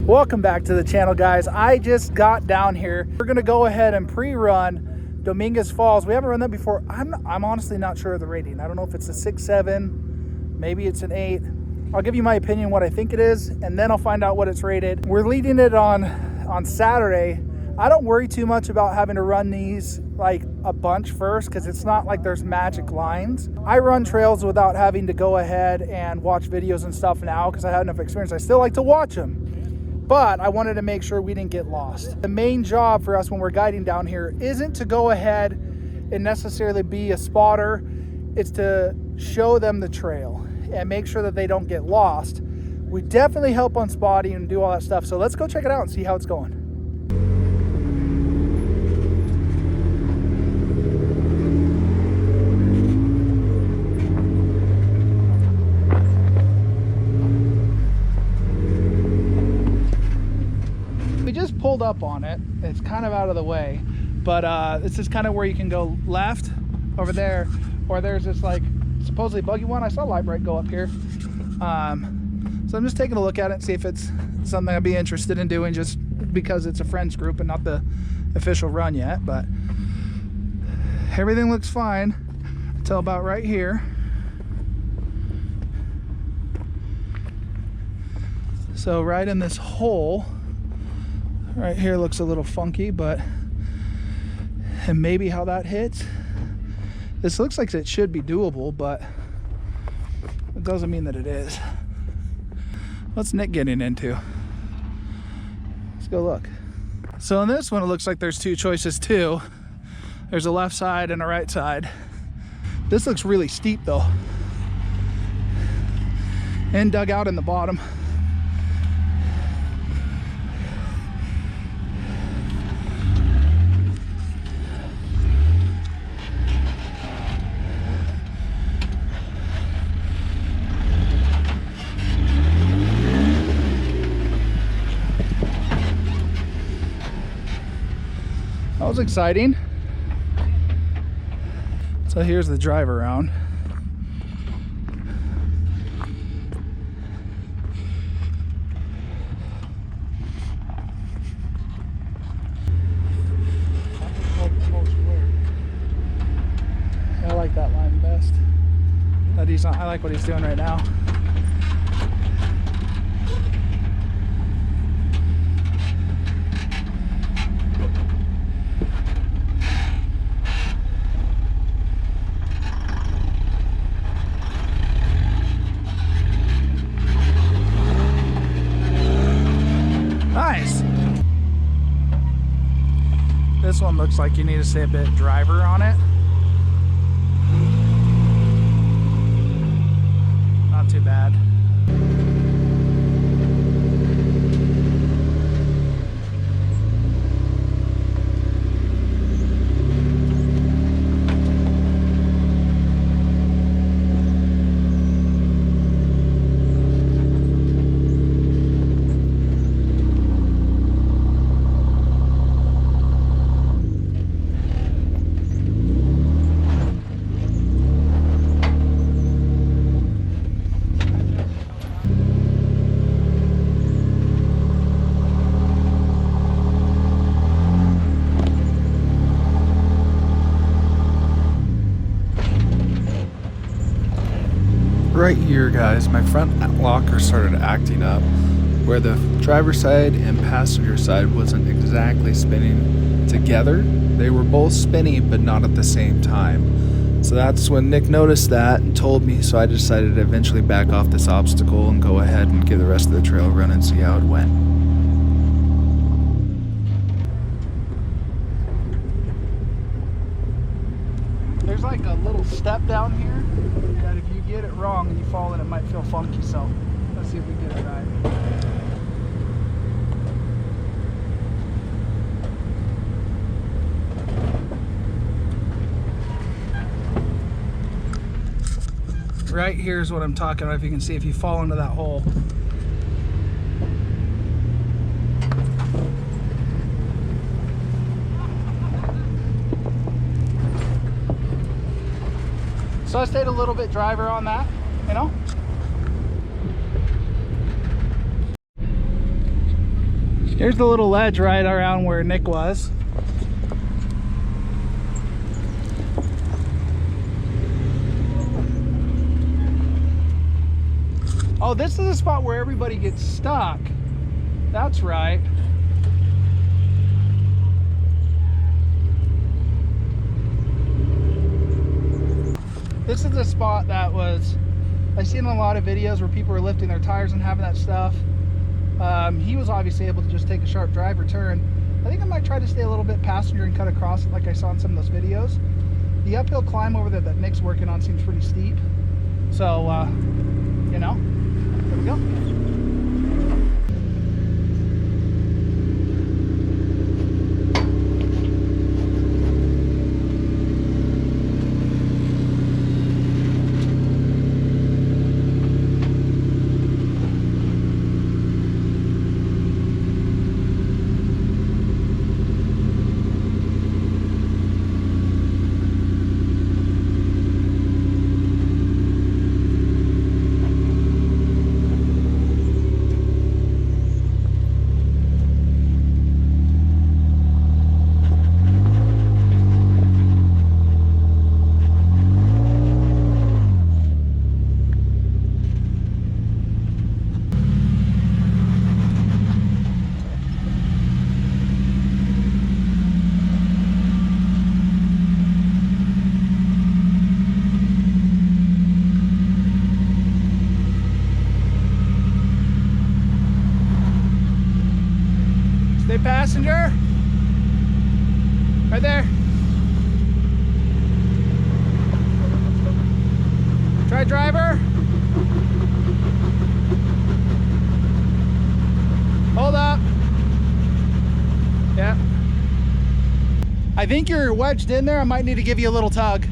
Welcome back to the channel, guys. I just got down here. We're gonna go ahead and pre-run Dominguez Falls. We haven't run that before. I'm honestly not sure of the rating. I don't know if it's a 6-7, maybe it's an 8. I'll give you my opinion what I think it is, and then I'll find out what it's rated. We're leading it on Saturday. I don't worry too much about having to run these like a bunch first, because it's not like there's magic lines. I run trails without having to go ahead and watch videos and stuff now because I have enough experience. I still like to watch them, but I wanted to make sure we didn't get lost. The main job for us when we're guiding down here isn't to go ahead and necessarily be a spotter. It's to show them the trail and make sure that they don't get lost. We definitely help on spotting and do all that stuff. So let's go check it out and see how it's going. We just pulled up on it. It's kind of out of the way, but this is kind of where you can go left over there, or there's this like supposedly buggy one. I saw light bright go up here. So I'm just taking a look at it and see if it's something I'd be interested in doing, just because it's a friends group and not the official run yet. But everything looks fine until about right here. So right in this hole right here looks a little funky, but and maybe how that hits. This looks like it should be doable, but it doesn't mean that it is. What's Nick getting into? Let's go look. So in this one, it looks like there's two choices too. There's a left side and a right side. This looks really steep though, and dug out in the bottom. That was exciting. So here's the drive around. I like that line best. I like what he's doing right now. Nice. This one looks like you need to stay a bit driver on it. Not too bad. Right here, guys, my front locker started acting up where the driver's side and passenger side wasn't exactly spinning together. They were both spinning but not at the same time. So that's when Nick noticed that and told me, so I decided to eventually back off this obstacle and go ahead and give the rest of the trail run and see how it went. There's like a little step down here that if you get it wrong and you fall in, it might feel funky. So let's see if we get it right. Right here is what I'm talking about. If you can see, if you fall into that hole. So I stayed a little bit driver on that, you know. Here's the little ledge right around where Nick was. Oh, this is the spot where everybody gets stuck. That's right. This is the spot that was, I've seen a lot of videos where people are lifting their tires and having that stuff. He was obviously able to just take a sharp drive or turn. I think I might try to stay a little bit passenger and cut across it like I saw in some of those videos. The uphill climb over there that Nick's working on seems pretty steep. So, you know, there we go. Stay passenger. Right there. Try driver. Hold up. Yeah. I think you're wedged in there. I might need to give you a little tug.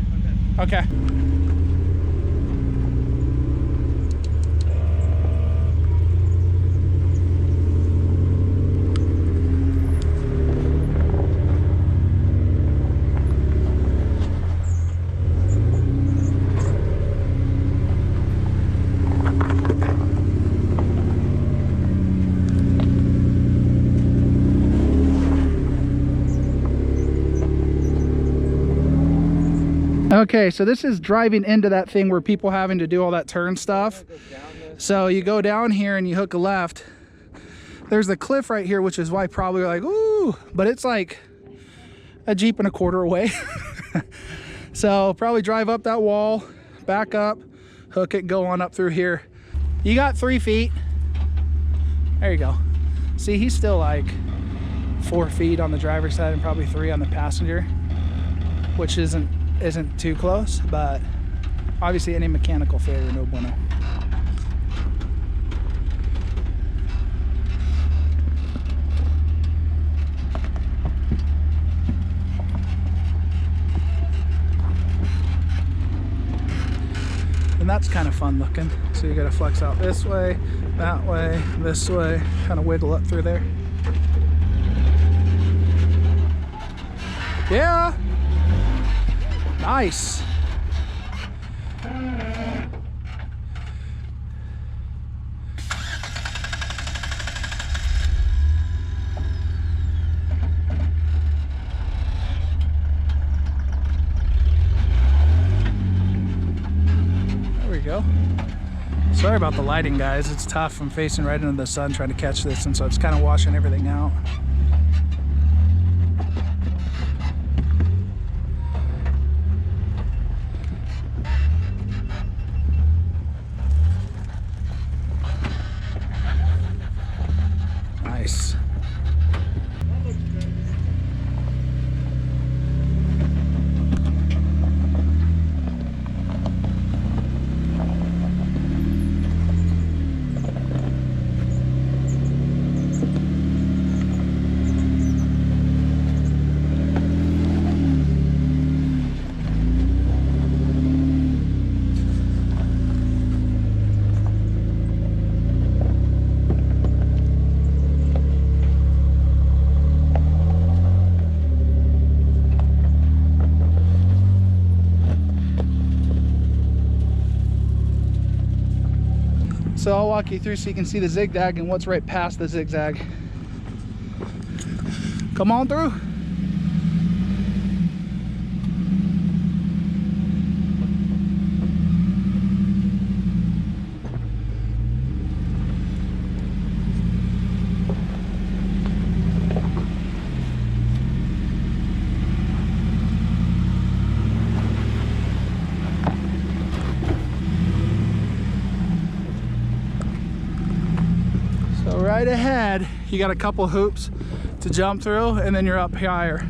Okay. Okay, so this is driving into that thing where people having to do all that turn stuff. So you go down here and you hook a left. There's the cliff right here, which is why probably you're like, ooh, but it's like a Jeep and a quarter away. So probably drive up that wall, back up, hook it, go on up through here. You got 3 feet. There you go. See, he's still like 4 feet on the driver's side and probably 3 on the passenger, which isn't too close, but obviously any mechanical failure, no bueno. And that's kind of fun looking. So you gotta flex out this way, this way, kind of wiggle up through there. Yeah. Nice. There we go. Sorry about the lighting, guys. It's tough. I'm facing right into the sun trying to catch this, and so it's kind of washing everything out. Nice. So I'll walk you through so you can see the zigzag and what's right past the zigzag. Come on through. So right ahead, you got a couple hoops to jump through, and then you're up higher.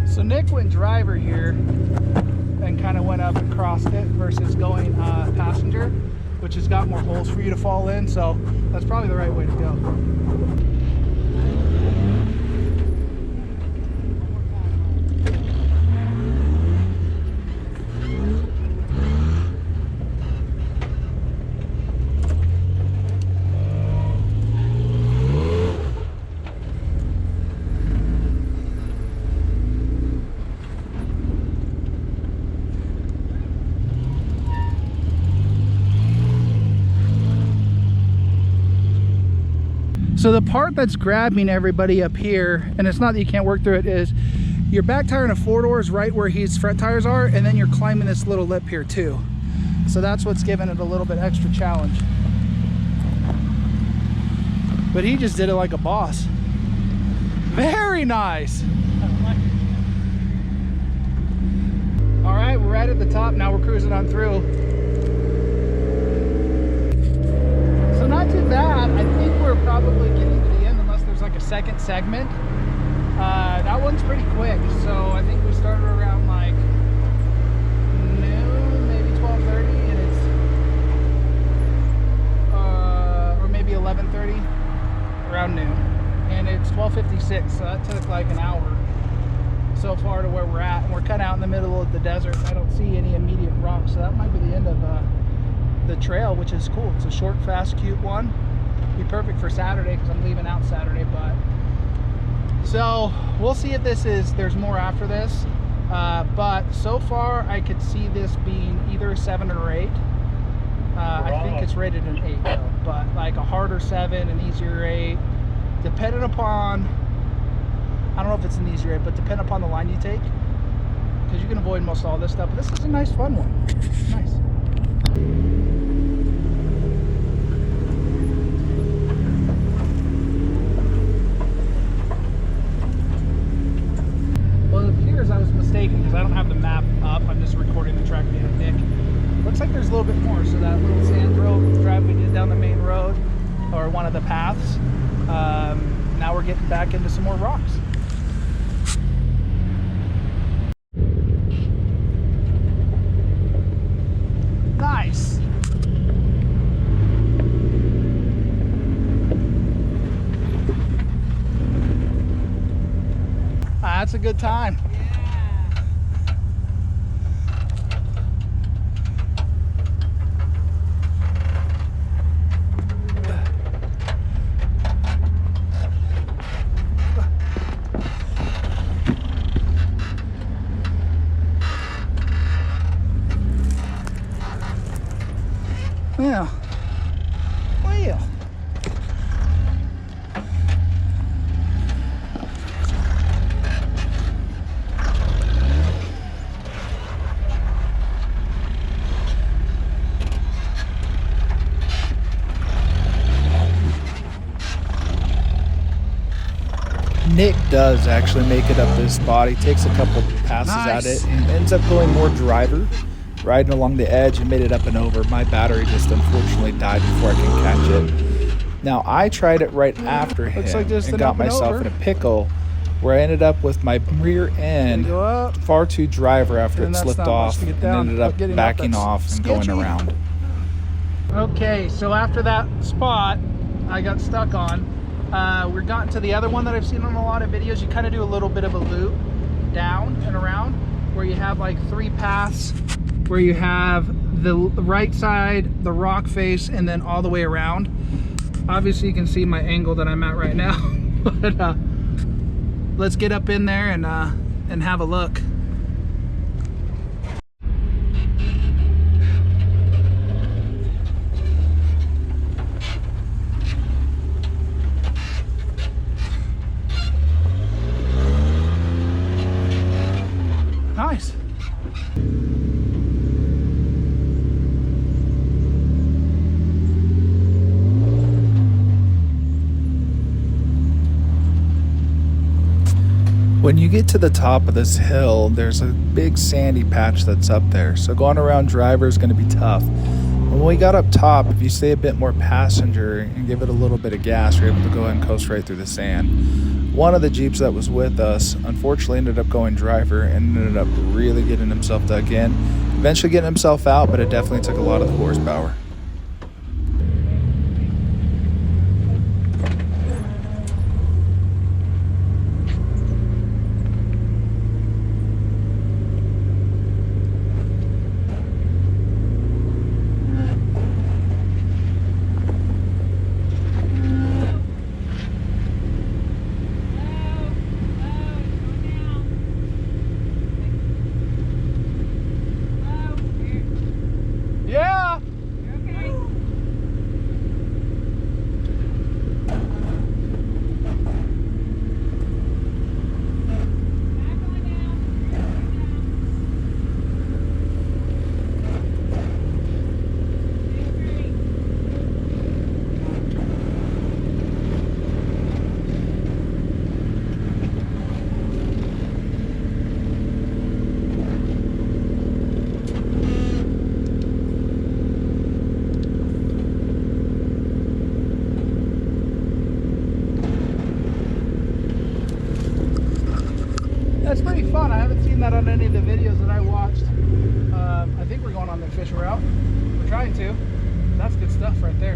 So Nick went driver here and kind of went up and crossed it versus going passenger, which has got more holes for you to fall in. So that's probably the right way to go. So the part that's grabbing everybody up here, and it's not that you can't work through it, is your back tire in a four-door is right where his front tires are, and then you're climbing this little lip here too. So that's what's giving it a little bit extra challenge. But he just did it like a boss. Very nice. All right, we're right at the top now. We're cruising on through. So not too bad. I think we're probably getting to the end unless there's like a second segment. That one's pretty quick. So I think we started around like noon, maybe 12:30, and it's or maybe 11:30, around noon, and it's 12:56. So that took like an hour so far to where we're at, and we're kind of out in the middle of the desert. I don't see any immediate rocks, so that might be the end of the trail, which is cool. It's a short, fast, cute one. Be perfect for Saturday because I'm leaving out Saturday. But so we'll see if there's more after this. But so far I could see this being either a 7 or 8. I think it's rated an 8 though, but like a harder 7, an easier 8, depending upon, I don't know if it's an easier 8, but depending upon the line you take, because you can avoid most all this stuff. But this is a nice fun one. Nice. Well, it appears I was mistaken because I don't have the map up. I'm just recording the track via Nick. Looks like there's a little bit more. So that little sand drive we did down the main road, or one of the paths. Now we're getting back into some more rocks. Nice. That's a good time. Yeah. Well. Nick does actually make it up this spot. He takes a couple passes Nice. at it and ends up going more driver. riding along the edge and made it up and over. My battery just unfortunately died before I could catch it. Now I tried it right after him like just and an got up and myself over. in a pickle where I ended up with my rear end Go up. far too driver after And it that's slipped not much off to get and down, ended but up getting up, backing that's off and going sketchy. around. Okay, so after that spot I got stuck on, we're gotten to the other one that I've seen on a lot of videos. You kind of do a little bit of a loop down and around where you have like 3 paths, where you have the right side, the rock face, and then all the way around. Obviously you can see my angle that I'm at right now, but let's get up in there and have a look. Nice. When you get to the top of this hill, there's a big sandy patch that's up there, so going around driver is going to be tough. When we got up top, if you stay a bit more passenger and give it a little bit of gas, you're able to go ahead and coast right through the sand. One of the Jeeps that was with us unfortunately ended up going driver and ended up really getting himself dug in, eventually getting himself out, but it definitely took a lot of the horsepower. Yeah. That's pretty fun. I haven't seen that on any of the videos that I watched. I think we're going on the official route. We're trying to. That's good stuff right there.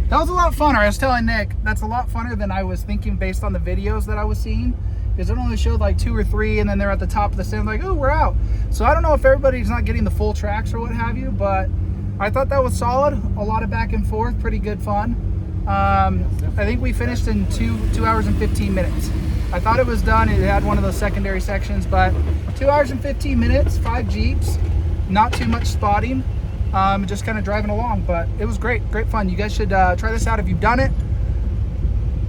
That was a lot funner. I was telling Nick, that's a lot funner than I was thinking based on the videos that I was seeing. Because it only showed like 2 or 3 and then they're at the top of the stand like, oh, we're out. So I don't know if everybody's not getting the full tracks or what have you, but I thought that was solid. A lot of back and forth, pretty good fun. I think we finished in 2 hours and 15 minutes. I thought it was done. It had one of those secondary sections, but 2 hours and 15 minutes, 5 Jeeps, not too much spotting, just kind of driving along, but it was great fun. You guys should try this out if you've done it.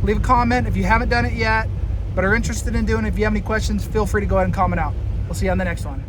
Leave a comment if you haven't done it yet, but are interested in doing it. If you have any questions, feel free to go ahead and comment out. We'll see you on the next one.